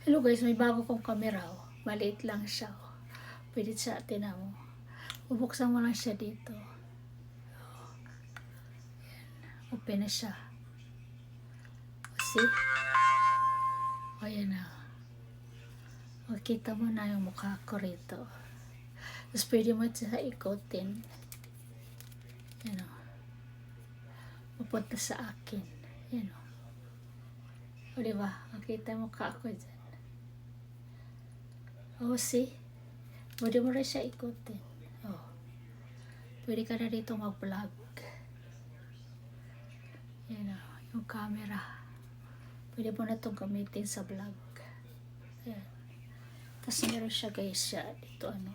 Hello guys, may bago kong camera oh. Maliit lang siya oh. Pwede sa atin na mo. Bubuksan mo lang siya dito. Open na siya. See? O yan na. Makita mo na yung mukha ko rito. Tapos pwede mo siya ikotin. Yan o. Mapunta sa akin. Yan o. O diba? Makita mo mukha ko dyan. O see? Pwede mo rin siya ikotin. O. Pwede ka na dito mag-vlog. Yan o. Yung camera. Pwede mo na itong gamitin sa vlog. Ayan. Tapos meron siya guys siya dito ano.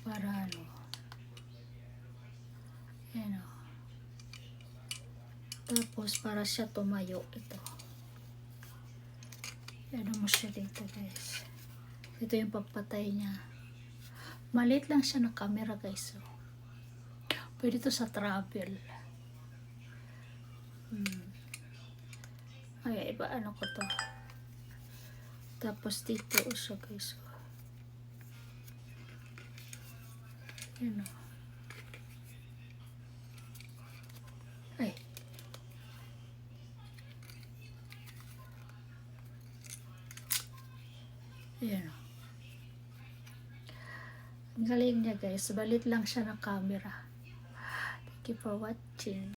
Para ano. Ayan o. Tapos para siya tumayo ito. Ayan mo siya dito guys. Ito yung pagpatay niya. Maliit lang siya na camera guys. Oh. Pwede ito sa travel. Ay, iba ano ko to. Tapos dito siya guys. Yan o. Ay. Yan o. Ang galing niya guys. Balit lang siya ng camera. Thank you for watching.